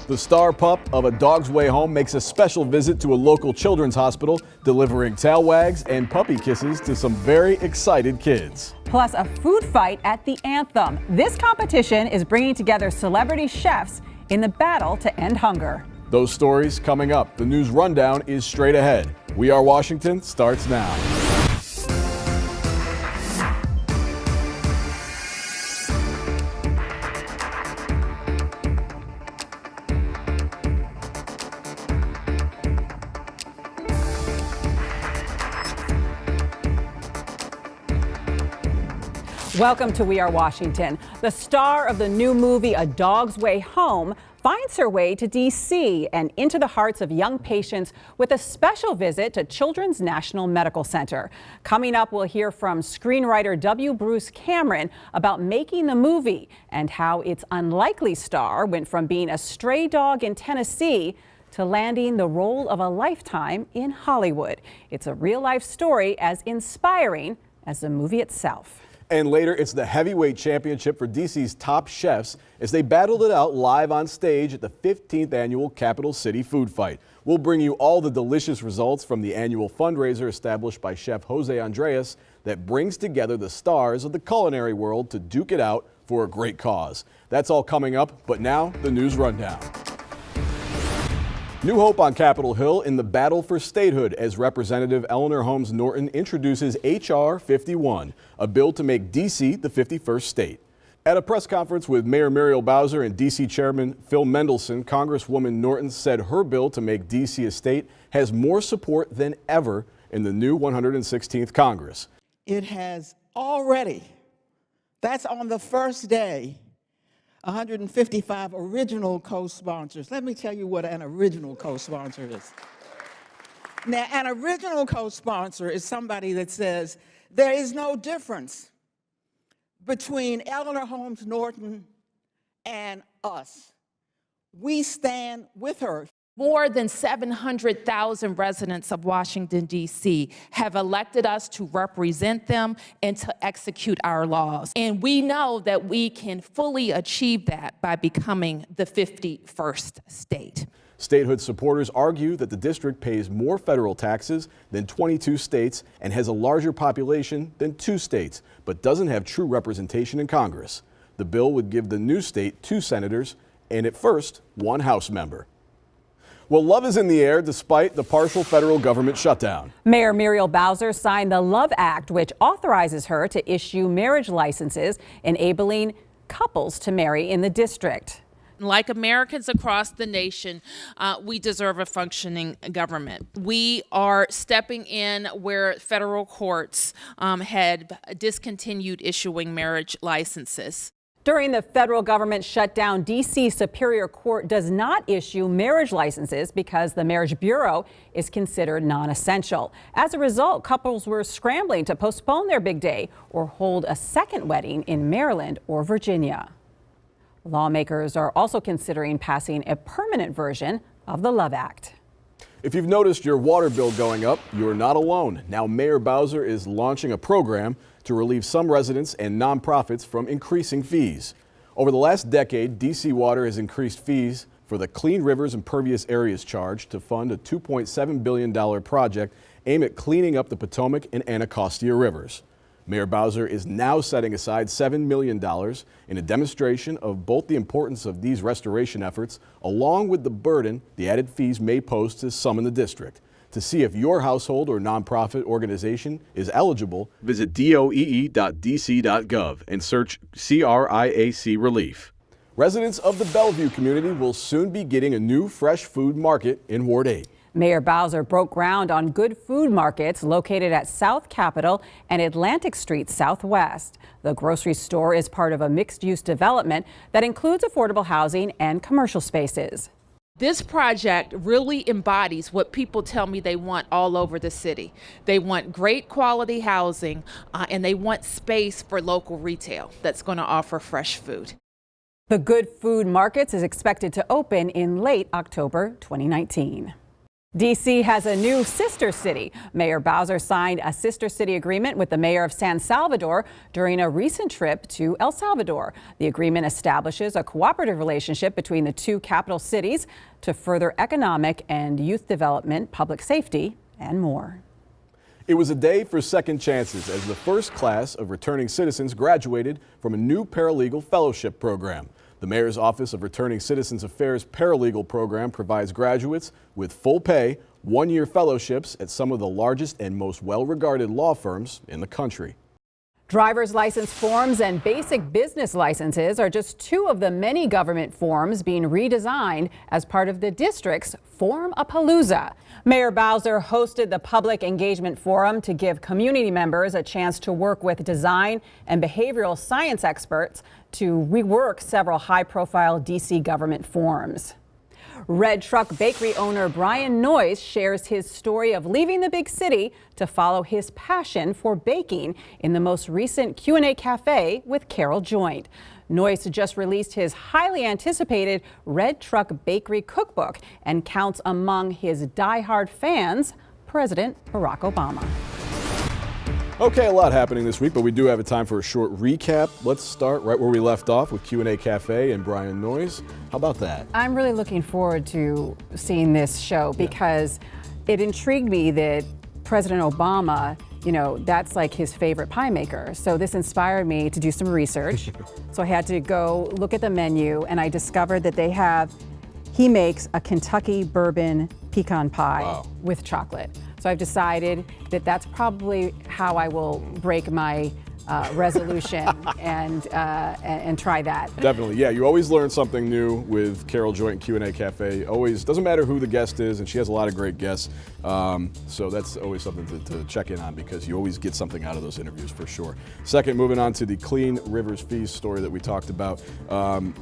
The star pup of A Dog's Way Home makes a special visit to a local children's hospital, delivering tail wags and puppy kisses to some very excited kids. Plus a food fight at the Anthem. This competition is bringing together celebrity chefs in the battle to end hunger. Those stories coming up. The news rundown is straight ahead. We Are Washington starts now. Welcome to We Are Washington. The star of the new movie A Dog's Way Home finds her way to D.C. and into the hearts of young patients with a special visit to Children's National Medical Center. Coming up, we'll hear from screenwriter W. Bruce Cameron about making the movie and how its unlikely star went from being a stray dog in Tennessee to landing the role of a lifetime in Hollywood. It's a real-life story as inspiring as the movie itself. And later, it's the heavyweight championship for DC's top chefs as they battled it out live on stage at the 15th annual Capital City Food Fight. We'll bring you all the delicious results from the annual fundraiser established by Chef Jose Andres that brings together the stars of the culinary world to duke it out for a great cause. That's all coming up, but now the news rundown. New hope on Capitol Hill in the battle for statehood as Representative Eleanor Holmes Norton introduces H.R. 51, a bill to make D.C. the 51st state. At a press conference with Mayor Muriel Bowser and D.C. Chairman Phil Mendelson, Congresswoman Norton said her bill to make D.C. a state has more support than ever in the new 116th Congress. It has already, that's on the first day, 155 original co-sponsors. Let me tell you what an original co-sponsor is. Now, an original co-sponsor is somebody that says there is no difference between Eleanor Holmes Norton and us. We stand with her. More than 700,000 residents of Washington, D.C. have elected us to represent them and to execute our laws. And we know that we can fully achieve that by becoming the 51st state. Statehood supporters argue that the district pays more federal taxes than 22 states and has a larger population than 2 states, but doesn't have true representation in Congress. The bill would give the new state 2 senators and at first 1 House member. Well, love is in the air despite the partial federal government shutdown. Mayor Muriel Bowser signed the Love Act, which authorizes her to issue marriage licenses, enabling couples to marry in the district. Like Americans across the nation, we deserve a functioning government. We are stepping in where federal courts had discontinued issuing marriage licenses. During the federal government shutdown, D.C. Superior Court does not issue marriage licenses because the Marriage Bureau is considered non-essential. As a result, couples were scrambling to postpone their big day or hold a second wedding in Maryland or Virginia. Lawmakers are also considering passing a permanent version of the Love Act. If you've noticed your water bill going up, you're not alone. Now Mayor Bowser is launching a program to relieve some residents and nonprofits from increasing fees. Over the last decade, D.C. Water has increased fees for the Clean Rivers Impervious Areas charge to fund a $2.7 billion project aimed at cleaning up the Potomac and Anacostia rivers. Mayor Bowser is now setting aside $7 million in a demonstration of both the importance of these restoration efforts along with the burden the added fees may pose to some in the district. To see if your household or nonprofit organization is eligible, visit doee.dc.gov and search CRIAC Relief. Residents of the Bellevue community will soon be getting a new fresh food market in Ward 8. Mayor Bowser broke ground on good food markets located at South Capitol and Atlantic Street Southwest. The grocery store is part of a mixed-use development that includes affordable housing and commercial spaces. This project really embodies what people tell me they want all over the city. They want great quality housing and they want space for local retail that's going to offer fresh food. The Good Food Markets is expected to open in late October 2019. D.C. has a new sister city. Mayor Bowser signed a sister city agreement with the mayor of San Salvador during a recent trip to El Salvador. The agreement establishes a cooperative relationship between the two capital cities to further economic and youth development, public safety, and more. It was a day for second chances as the first class of returning citizens graduated from a new paralegal fellowship program. The Mayor's Office of Returning Citizens Affairs Paralegal Program provides graduates with full pay, one-year fellowships at some of the largest and most well-regarded law firms in the country. Driver's license forms and basic business licenses are just two of the many government forms being redesigned as part of the district's Form-a-Palooza. Mayor Bowser hosted the Public Engagement Forum to give community members a chance to work with design and behavioral science experts to rework several high-profile D.C. government forms. Red Truck Bakery owner Brian Noyes shares his story of leaving the big city to follow his passion for baking in the most recent Q&A cafe with Carol Joint. Noyes just released his highly anticipated Red Truck Bakery cookbook and counts among his diehard fans President Barack Obama. Okay, a lot happening this week, but we do have a time for a short recap. Let's start right where we left off with Q&A Cafe and Brian Noyes. How about that? I'm really looking forward to seeing this show because it intrigued me that President Obama, you know, that's like his favorite pie maker. So this inspired me to do some research. So I had to go look at the menu and I discovered that he makes a Kentucky bourbon pecan pie with chocolate. So I've decided that that's probably how I will break my resolution and try that. Definitely, yeah. You always learn something new with Carol Joint Q&A Cafe. Always doesn't matter who the guest is, and she has a lot of great guests. So that's always something to check in on because you always get something out of those interviews for sure. Second, moving on to the Clean Rivers Fees story that we talked about.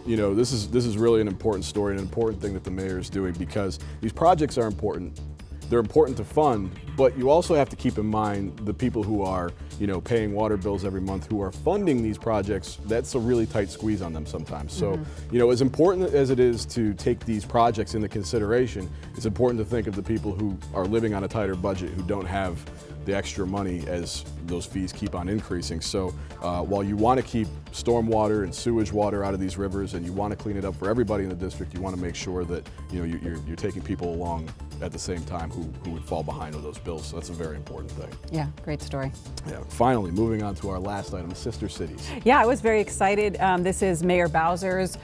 You know, this is really an important story and an important thing that the mayor is doing because these projects are important. They're important to fund, but you also have to keep in mind the people who are, you know, paying water bills every month, who are funding these projects. That's a really tight squeeze on them sometimes. So, you know, as important as it is to take these projects into consideration, it's important to think of the people who are living on a tighter budget, who don't have the extra money as those fees keep on increasing. So while you want to keep stormwater and sewage water out of these rivers and you want to clean it up for everybody in the district, you want to make sure that, you know, you're taking people along at the same time who would fall behind on those bills. So that's a very important thing. Yeah, great story. Yeah. Finally, moving on to our last item, sister cities. Yeah, I was very excited. This is Mayor Bowser's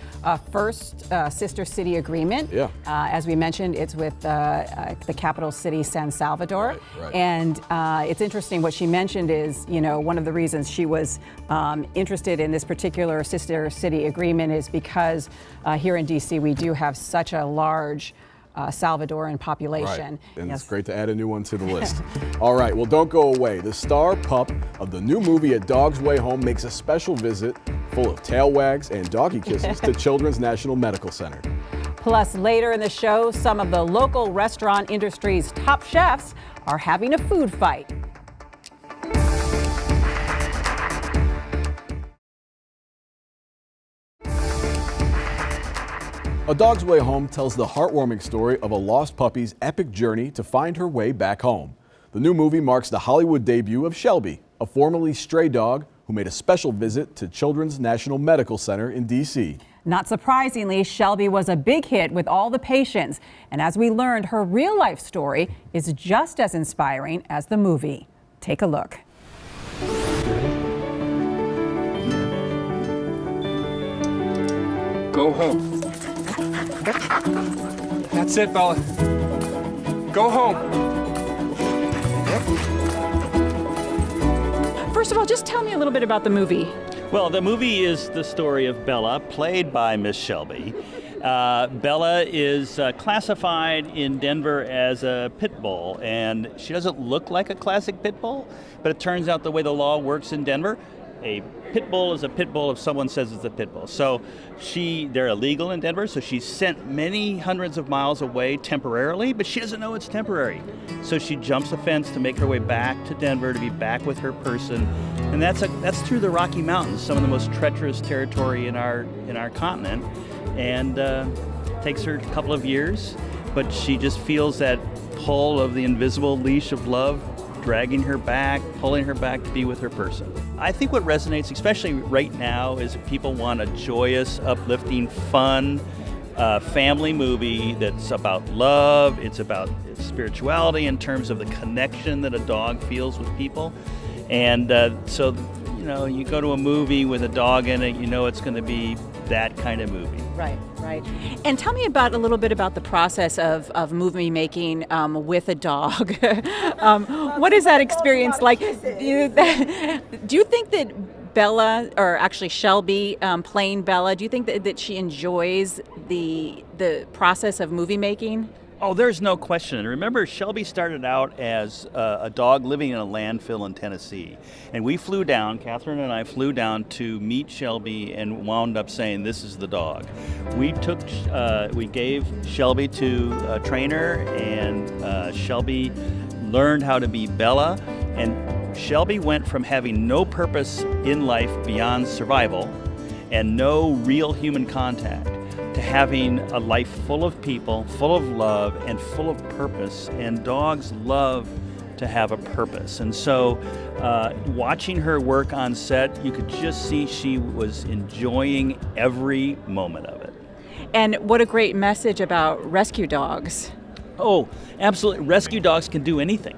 first sister city agreement. Yeah. As we mentioned, it's with the capital city, San Salvador. Right. And it's interesting what she mentioned is, you know, one of the reasons she was interested in this particular sister city agreement is because here in D.C. we do have such a large Salvadoran population. Right. And it's great to add a new one to the list. All right, well, don't go away. The star pup of the new movie A Dog's Way Home makes a special visit full of tail wags and doggy kisses to Children's National Medical Center. Plus, later in the show, some of the local restaurant industry's top chefs are having a food fight. A Dog's Way Home tells the heartwarming story of a lost puppy's epic journey to find her way back home. The new movie marks the Hollywood debut of Shelby, a formerly stray dog who made a special visit to Children's National Medical Center in D.C. Not surprisingly, Shelby was a big hit with all the patients. And as we learned, her real-life story is just as inspiring as the movie. Take a look. Go home. That's it, Bella. Go home. First of all, just tell me a little bit about the movie. Well, the movie is the story of Bella, played by Miss Shelby. Bella is classified in Denver as a pit bull, and she doesn't look like a classic pit bull, but it turns out the way the law works in Denver, a pit bull is a pit bull if someone says it's a pit bull. So they're illegal in Denver, so she's sent many hundreds of miles away temporarily, but she doesn't know it's temporary. So she jumps a fence to make her way back to Denver to be back with her person. And that's through the Rocky Mountains, some of the most treacherous territory in our continent. And it takes her a couple of years. but she just feels that pull of the invisible leash of love dragging her back, pulling her back to be with her person. I think what resonates, especially right now, is that people want a joyous, uplifting, fun, family movie that's about love. It's about spirituality in terms of the connection that a dog feels with people. And so, you know, you go to a movie with a dog in it, you know it's going to be that kind of movie. Right, right. And tell me about a little bit about the process of movie making with a dog. What is that experience like? Do you think that Bella, or actually Shelby playing Bella, do you think that she enjoys the process of movie making? Oh, there's no question. And remember, Shelby started out as a dog living in a landfill in Tennessee. And we flew down, Catherine and I flew down to meet Shelby and wound up saying, this is the dog. We gave Shelby to a trainer, and Shelby learned how to be Bella. And Shelby went from having no purpose in life beyond survival and no real human contact to having a life full of people, full of love, and full of purpose. And dogs love to have a purpose. And so watching her work on set, you could just see she was enjoying every moment of it. And what a great message about rescue dogs. Oh, absolutely. Rescue dogs can do anything.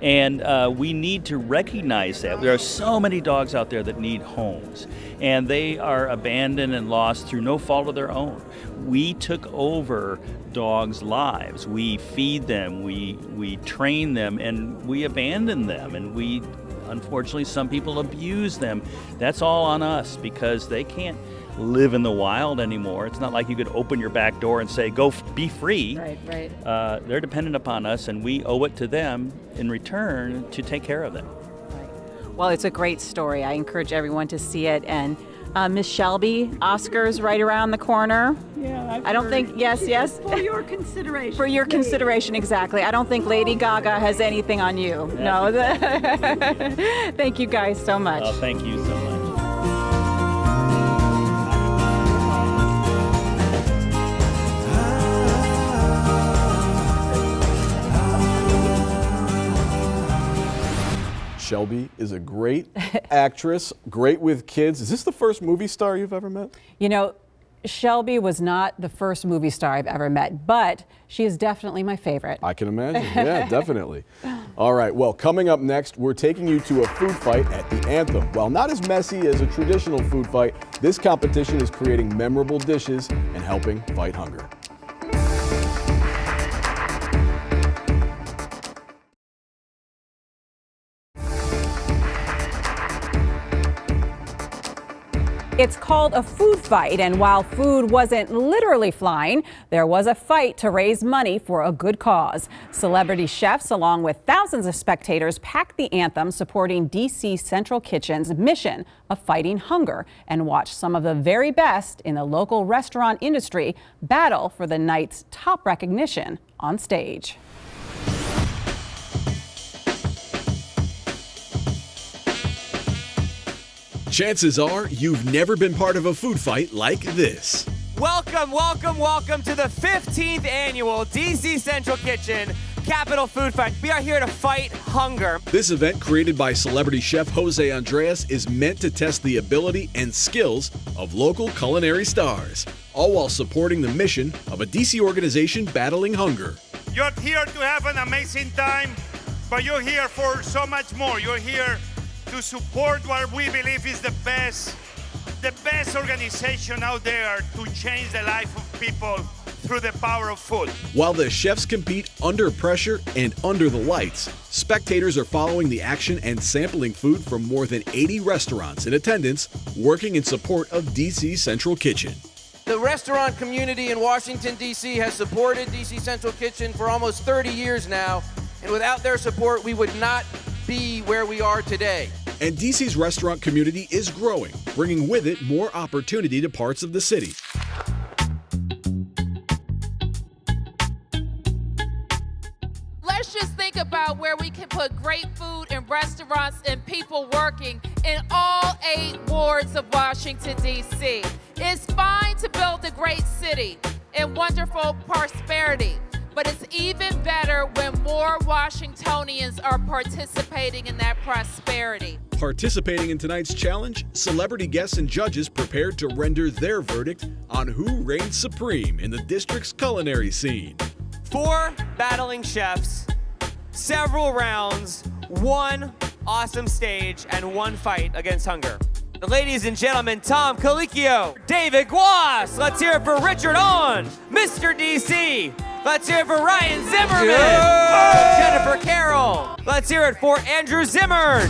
And we need to recognize that. There are so many dogs out there that need homes, and they are abandoned and lost through no fault of their own. We took over dogs' lives. We feed them, we train them, and we abandon them. And we, unfortunately, some people abuse them. That's all on us because they can't live in the wild anymore. It's not like you could open your back door and say, go be free. Right, right. They're dependent upon us, and we owe it to them in return to take care of them. Right. Well, it's a great story. I encourage everyone to see it. And Miss Shelby, Oscar's right around the corner. Yeah, I don't think, yes. For your consideration. For your consideration, exactly. I don't think Lady Gaga has anything on you. No. Thank you guys so much. Oh, thank you so much. Shelby is a great actress, great with kids. Is this the first movie star you've ever met? You know, Shelby was not the first movie star I've ever met, but she is definitely my favorite. I can imagine. Yeah, definitely. All right, well, coming up next, we're taking you to a food fight at the Anthem. While not as messy as a traditional food fight, this competition is creating memorable dishes and helping fight hunger. It's called a food fight, and while food wasn't literally flying, there was a fight to raise money for a good cause. Celebrity chefs, along with thousands of spectators, packed the Anthem, supporting DC Central Kitchen's mission of fighting hunger, and watched some of the very best in the local restaurant industry battle for the night's top recognition on stage. Chances are you've never been part of a food fight like this. Welcome to the 15th annual DC Central Kitchen Capital Food Fight. We are here to fight hunger. This event, created by celebrity chef Jose Andres, is meant to test the ability and skills of local culinary stars, all while supporting the mission of a DC organization battling hunger. You're here to have an amazing time, but you're here for so much more. You're here to support what we believe is the best organization out there to change the life of people through the power of food. While the chefs compete under pressure and under the lights, spectators are following the action and sampling food from more than 80 restaurants in attendance, working in support of DC Central Kitchen. The restaurant community in Washington, D.C. has supported DC Central Kitchen for almost 30 years now, and without their support, we would not be where we are today. And DC's restaurant community is growing, bringing with it more opportunity to parts of the city. Let's just think about where we can put great food and restaurants and people working in all 8 wards of Washington, D.C. It's fine to build a great city and wonderful prosperity, But it's even better when more Washingtonians are participating in that prosperity. Participating in tonight's challenge, celebrity guests and judges prepared to render their verdict on who reigns supreme in the district's culinary scene. 4 battling chefs, several rounds, 1 awesome stage, and 1 fight against hunger. Ladies and gentlemen, Tom Colicchio, David Guas. Let's hear it for Richard Owen, Mr. DC. Let's hear it for Ryan Zimmerman, Jennifer Carroll. Let's hear it for Andrew Zimmern.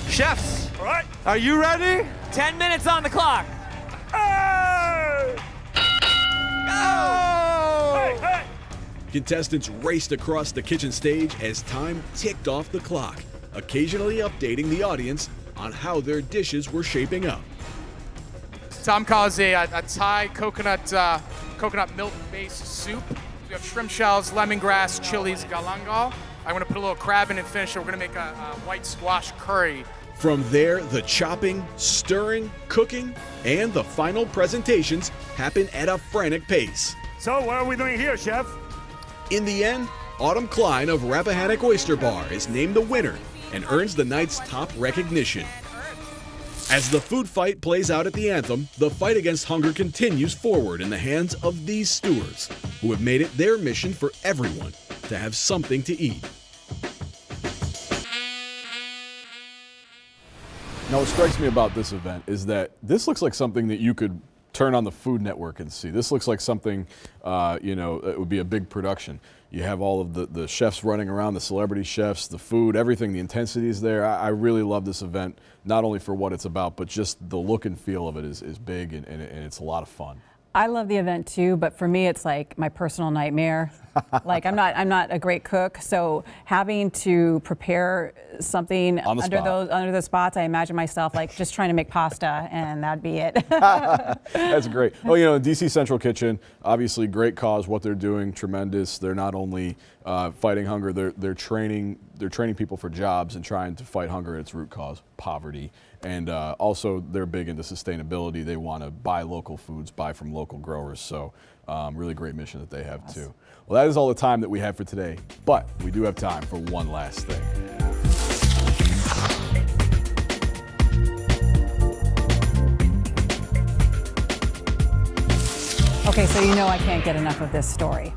Chefs, All right. are you ready? 10 minutes on the clock. Hey! Go! Hey, hey! Contestants raced across the kitchen stage as time ticked off the clock, occasionally updating the audience on how their dishes were shaping up. Tom calls a Thai coconut milk-based soup. We have shrimp shells, lemongrass, chilies, galangal. I'm gonna put a little crab in and finish it. We're gonna make a white squash curry. From there, the chopping, stirring, cooking, and the final presentations happen at a frantic pace. So what are we doing here, Chef? In the end, Autumn Klein of Rappahannock Oyster Bar is named the winner and earns the night's top recognition. As the food fight plays out at the Anthem, the fight against hunger continues forward in the hands of these stewards, who have made it their mission for everyone to have something to eat. Now, what strikes me about this event is that this looks like something that you could turn on the Food Network and see. This looks like something, it would be a big production. You have all of the chefs running around, the celebrity chefs, the food, everything, the intensity is there. I really love this event, not only for what it's about, but just the look and feel of it is big and it's a lot of fun. I love the event too, but for me it's like my personal nightmare. Like I'm not a great cook, so having to prepare something under the spots, I imagine myself like just trying to make pasta and that'd be it. That's great. Oh, DC Central Kitchen, obviously great cause. What they're doing, tremendous. They're not only fighting hunger, they're training people for jobs and trying to fight hunger at its root cause, poverty. And also they're big into sustainability. They want to buy local foods, buy from local growers. So really great mission that they have too. Well, that is all the time that we have for today, but we do have time for one last thing. Okay, so I can't get enough of this story.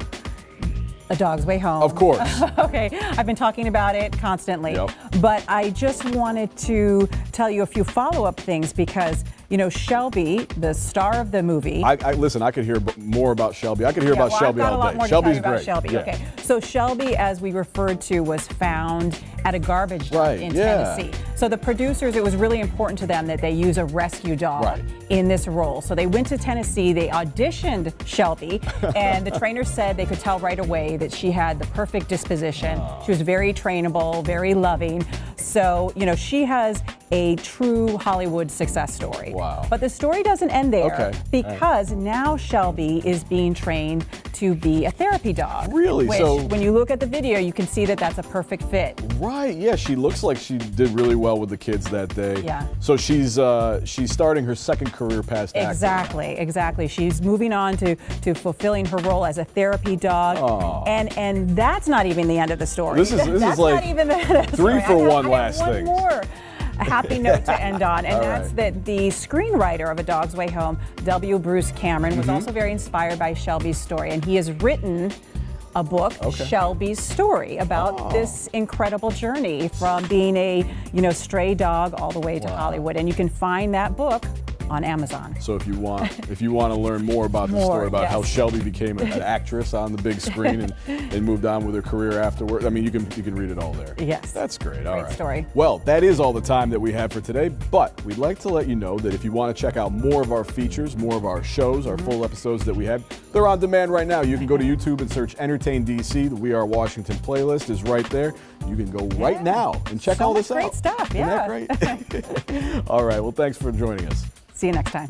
A Dog's Way Home. Of course. Okay, I've been talking about it constantly, Yep. but I just wanted to tell you a few follow-up things because, Shelby, the star of the movie. Listen, I could hear more about Shelby. I could hear about Shelby I've got all a lot day. more to Shelby's tell you about great. Shelby. Yeah. Okay, so Shelby, as we referred to, was found at a garbage dump Right, in yeah. Tennessee. So the producers, it was really important to them that they use a rescue dog Right. in this role. So they went to Tennessee, they auditioned Shelby, and the trainer said they could tell right away that she had the perfect disposition. She was very trainable, very loving. So, she has a true Hollywood success story. Wow. But the story doesn't end there. Okay. Because now Shelby is being trained to be a therapy dog. Really? Which, So- when you look at the video, you can see that that's a perfect fit. Right, yeah, she looks like she did really well with the kids that day. Yeah. So she's starting her second career past acting. Exactly. She's moving on to fulfilling her role as a therapy dog. Aw. And that's not even the end of the story. This is That's like not even the end of the 3 story. for I one have last one things. more. A happy note to end on, and All that's right. that the screenwriter of A Dog's Way Home, W. Bruce Cameron, was also very inspired by Shelby's story, and he has written a book, Shelby's Story, about this incredible journey from being a stray dog all the way to Hollywood, and you can find that book on Amazon. So if you want to learn more about the story about how Shelby became an actress on the big screen and moved on with her career afterward, I mean, you can read it all there. Yes. That's great. All right. Story. Well, that is all the time that we have for today, but we'd like to let you know that if you want to check out more of our features, more of our shows, our full episodes that we have, they're on demand right now. You can go to YouTube and search Entertain DC. The We Are Washington playlist is right there. You can go right now and check all this out. Great stuff. Isn't that great? All right. Well, thanks for joining us. See you next time.